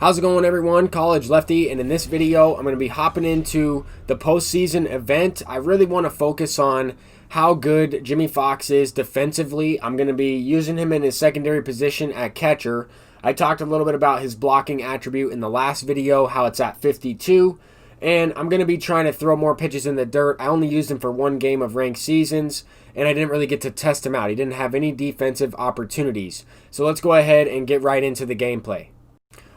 How's it going, everyone? College Lefty, and in this video I'm going to be hopping into the postseason event. I really want to focus on how good Jimmie Foxx is defensively. I'm going to be using him in his secondary position at catcher. I talked a little bit about his blocking attribute in the last video, how it's at 52, and I'm going to be trying to throw more pitches in the dirt. I only used him for one game of ranked seasons, and I didn't really get to test him out. He didn't have any defensive opportunities. So let's go ahead and get right into the gameplay.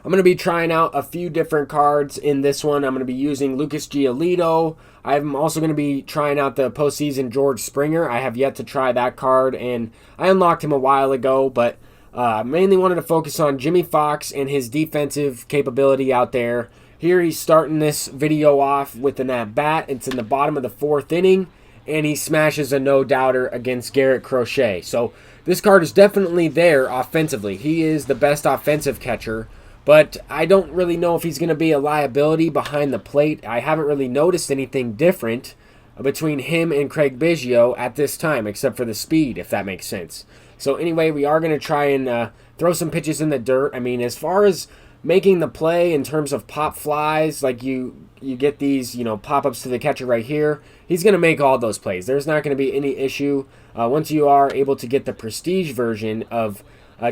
I'm going to be trying out a few different cards in this one. I'm going to be using Lucas Giolito. I'm also going to be trying out the postseason George Springer. I have yet to try that card, and I unlocked him a while ago, but mainly wanted to focus on Jimmie Foxx and his defensive capability out there. Here he's starting this video off with an at-bat. It's in the bottom of the fourth inning, and he smashes a no-doubter against Garrett Crochet. So this card is definitely there offensively. He is the best offensive catcher. But I don't really know if he's going to be a liability behind the plate. I haven't really noticed anything different between him and Craig Biggio at this time, except for the speed, if that makes sense. So anyway, we are going to try and throw some pitches in the dirt. I mean, as far as making the play in terms of pop flies, like you get these, pop-ups to the catcher right here, he's going to make all those plays. There's not going to be any issue. Once you are able to get the prestige version of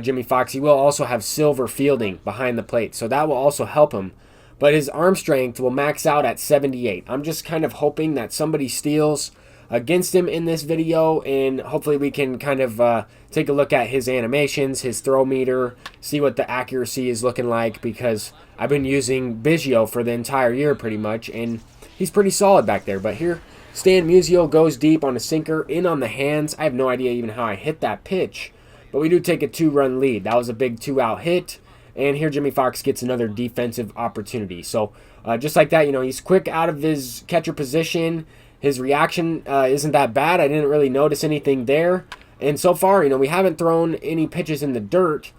Jimmie Foxx, he will also have silver fielding behind the plate, so that will also help him. But his arm strength will max out at 78. I'm just kind of hoping that somebody steals against him in this video, and hopefully we can kind of take a look at his animations, his throw meter, see what the accuracy is looking like, because I've been using Biggio for the entire year pretty much, and he's pretty solid back there. But here, Stan Musial goes deep on a sinker, in on the hands. I have no idea even how I hit that pitch. But we do take a 2-run lead. That was a big 2-out hit. And here Jimmie Foxx gets another defensive opportunity. So just like that, he's quick out of his catcher position. His reaction isn't that bad. I didn't really notice anything there. And so far, we haven't thrown any pitches in the dirt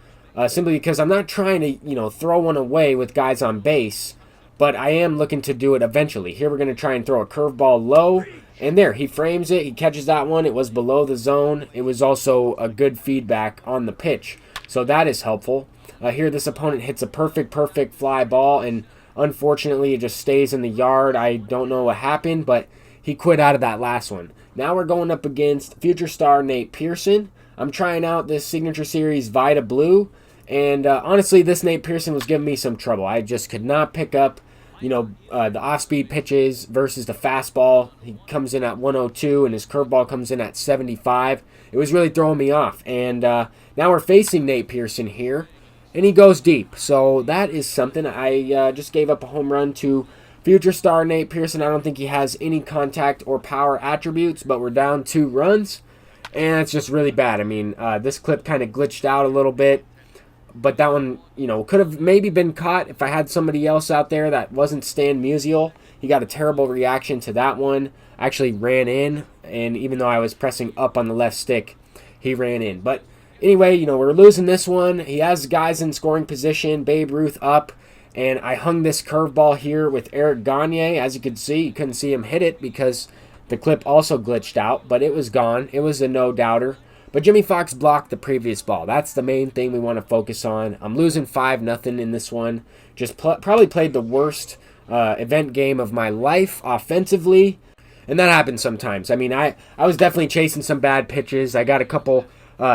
simply because I'm not trying to, throw one away with guys on base. But I am looking to do it eventually. Here we're going to try and throw a curveball low. And there, he frames it. He catches that one. It was below the zone. It was also a good feedback on the pitch. So that is helpful. Here, this opponent hits a perfect fly ball. And unfortunately, it just stays in the yard. I don't know what happened, but he quit out of that last one. Now we're going up against future star Nate Pearson. I'm trying out this signature series Vita Blue. And honestly, this Nate Pearson was giving me some trouble. I just could not pick up the off-speed pitches versus the fastball. He comes in at 102, and his curveball comes in at 75. It was really throwing me off. And now we're facing Nate Pearson here, and he goes deep. So that is something. I just gave up a home run to future star Nate Pearson. I don't think he has any contact or power attributes, but we're down 2 runs, and it's just really bad. I mean, this clip kind of glitched out a little bit. But that one, could have maybe been caught if I had somebody else out there that wasn't Stan Musial. He got a terrible reaction to that one. Actually ran in, and even though I was pressing up on the left stick, he ran in. But anyway, we're losing this one. He has guys in scoring position, Babe Ruth up, and I hung this curveball here with Eric Gagne. As you could see, you couldn't see him hit it because the clip also glitched out, but it was gone. It was a no-doubter. But Jimmie Foxx blocked the previous ball. That's the main thing we want to focus on. I'm losing 5-0 in this one. Just probably played the worst event game of my life offensively. And that happens sometimes. I mean, I was definitely chasing some bad pitches. I got a couple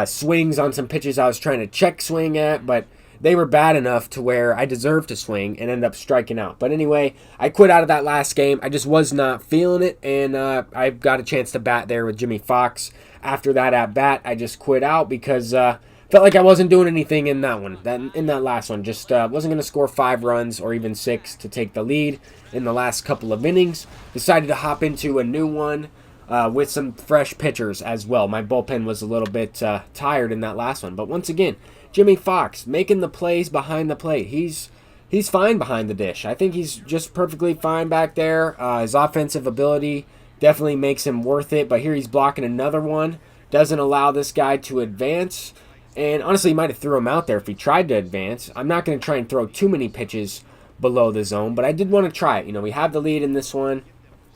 swings on some pitches I was trying to check swing at, but they were bad enough to where I deserved to swing and end up striking out. But anyway, I quit out of that last game. I just was not feeling it, and I got a chance to bat there with Jimmie Foxx. After that at-bat, I just quit out because felt like I wasn't doing anything in that one, in that last one. Just wasn't going to score 5 runs or even 6 to take the lead in the last couple of innings. Decided to hop into a new one with some fresh pitchers as well. My bullpen was a little bit tired in that last one. But once again, Jimmie Foxx making the plays behind the plate. He's fine behind the dish. I think he's just perfectly fine back there. His offensive ability definitely makes him worth it, but here he's blocking another one. Doesn't allow this guy to advance. And honestly, he might have threw him out there if he tried to advance. I'm not going to try and throw too many pitches below the zone, but I did want to try it. We have the lead in this one.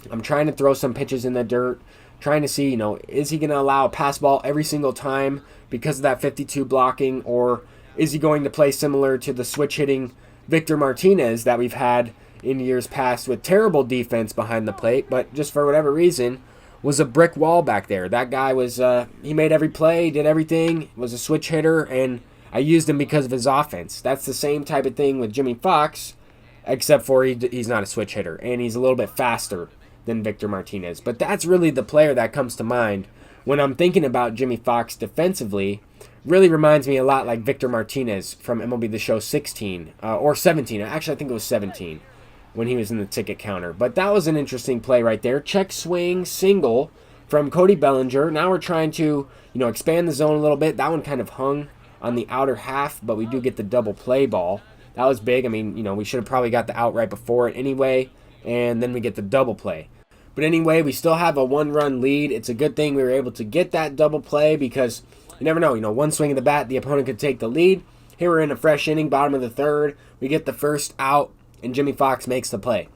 I'm trying to throw some pitches in the dirt, trying to see, is he going to allow a pass ball every single time because of that 52 blocking, or is he going to play similar to the switch hitting Victor Martinez that we've had in years past with terrible defense behind the plate, but just for whatever reason was a brick wall back there. That guy was, he made every play, did everything, was a switch hitter, and I used him because of his offense. That's the same type of thing with Jimmie Foxx, except for he's not a switch hitter, and he's a little bit faster than Victor Martinez. But that's really the player that comes to mind when I'm thinking about Jimmie Foxx defensively. Really reminds me a lot like Victor Martinez from MLB The Show 16, or 17. Actually, I think it was 17 when he was in the ticket counter. But that was an interesting play right there. Check swing, single from Cody Bellinger. Now we're trying to, expand the zone a little bit. That one kind of hung on the outer half, but we do get the double play ball. That was big. I mean, we should have probably got the out right before it anyway, and then we get the double play. But anyway, we still have a one-run lead. It's a good thing we were able to get that double play because you never know. One swing of the bat, the opponent could take the lead. Here we're in a fresh inning, bottom of the third. We get the first out, and Jimmie Foxx makes the play.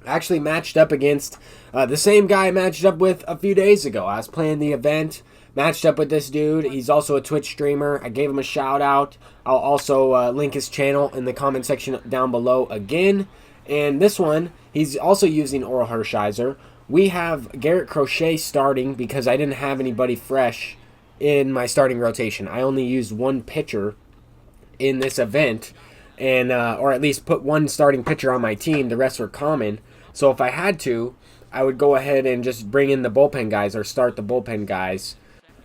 Actually matched up against the same guy I matched up with a few days ago. I was playing the event, matched up with this dude. He's also a Twitch streamer. I gave him a shout out. I'll also link his channel in the comment section down below again. And this one, he's also using Oral Hershiser. We have Garrett Crochet starting because I didn't have anybody fresh in my starting rotation. I only used one pitcher in this event, and or at least put one starting pitcher on my team. The rest were common. So if I had to, I would go ahead and just bring in the bullpen guys or start the bullpen guys.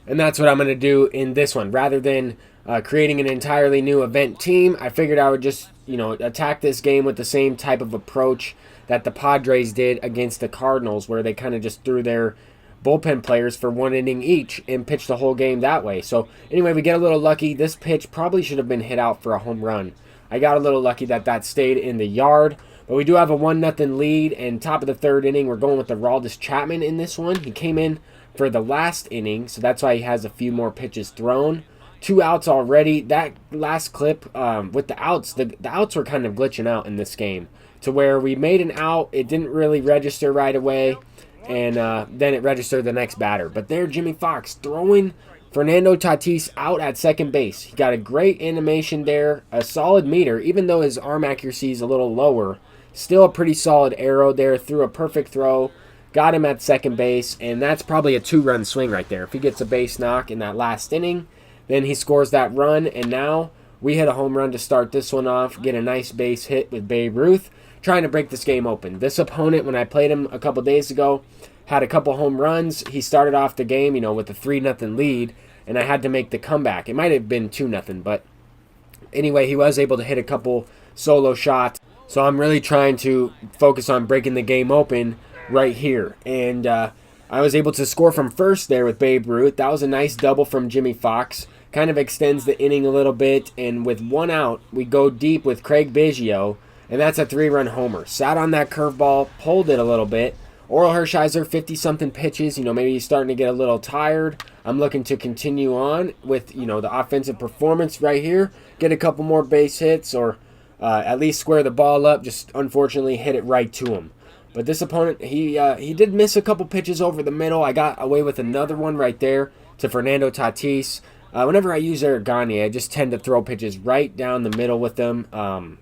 And that's what I'm going to do in this one. Rather than creating an entirely new event team, I figured I would just, attack this game with the same type of approach that the Padres did against the Cardinals, where they kind of just threw their bullpen players for one inning each and pitched the whole game that way. So anyway, we get a little lucky. This pitch probably should have been hit out for a home run. I got a little lucky that stayed in the yard. But we do have a 1-0 lead, and top of the third inning, we're going with the Aroldis Chapman in this one. He came in for the last inning, so that's why he has a few more pitches thrown. 2 outs already. That last clip with the outs, the outs were kind of glitching out in this game to where we made an out. It didn't really register right away, and then it registered the next batter. But there, Jimmie Foxx throwing Fernando Tatis out at second base. He got a great animation there, a solid meter, even though his arm accuracy is a little lower. Still a pretty solid arrow there, threw a perfect throw, got him at second base, and that's probably a 2-run swing right there. If he gets a base knock in that last inning, then he scores that run, and now we hit a home run to start this one off, get a nice base hit with Babe Ruth, trying to break this game open. This opponent, when I played him a couple days ago, had a couple home runs. He started off the game, with a 3-0 lead, and I had to make the comeback. It might have been 2-0, but anyway, he was able to hit a couple solo shots. So I'm really trying to focus on breaking the game open right here. And I was able to score from first there with Babe Ruth. That was a nice double from Jimmie Foxx. Kind of extends the inning a little bit. And with 1 out, we go deep with Craig Biggio. And that's a 3-run homer. Sat on that curveball, pulled it a little bit. Oral Hershiser, 50-something pitches. Maybe he's starting to get a little tired. I'm looking to continue on with, the offensive performance right here. Get a couple more base hits or at least square the ball up. Just unfortunately hit it right to him. But this opponent, he did miss a couple pitches over the middle. I got away with another one right there to Fernando Tatis. Whenever I use Eric Gagne, I just tend to throw pitches right down the middle with him.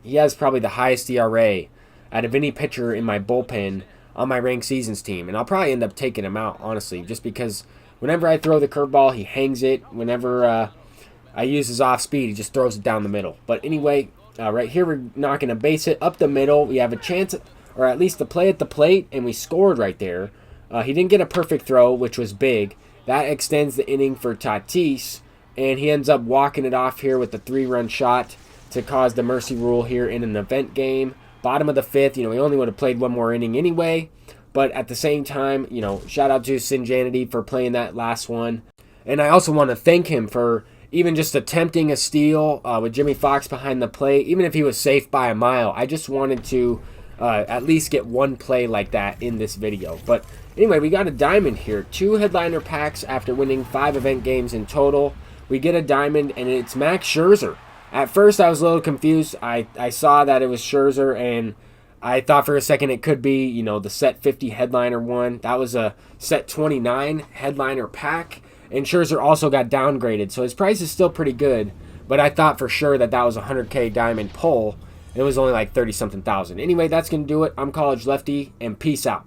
He has probably the highest ERA out of any pitcher in my bullpen on my ranked seasons team. And I'll probably end up taking him out, honestly, just because whenever I throw the curveball, he hangs it. Whenever I use his off speed, he just throws it down the middle. But anyway, right here we're knocking a base hit up the middle. We have a chance, or at least a play at the plate, and we scored right there. He didn't get a perfect throw, which was big. That extends the inning for Tatis, and he ends up walking it off here with the 3-run shot to cause the mercy rule here in an event game. Bottom of the 5th, he only would have played one more inning anyway. But at the same time, shout out to Sinjanity for playing that last one. And I also want to thank him for even just attempting a steal with Jimmie Foxx behind the plate. Even if he was safe by a mile, I just wanted to at least get one play like that in this video. But anyway, we got a diamond here. 2 headliner packs after winning 5 event games in total. We get a diamond, and it's Max Scherzer. At first, I was a little confused. I saw that it was Scherzer, and I thought for a second it could be, the set 50 headliner one. That was a set 29 headliner pack, and Scherzer also got downgraded, so his price is still pretty good, but I thought for sure that was a 100K diamond pull, It was only like 30 something thousand. Anyway, that's going to do it. I'm College Lefty, and peace out.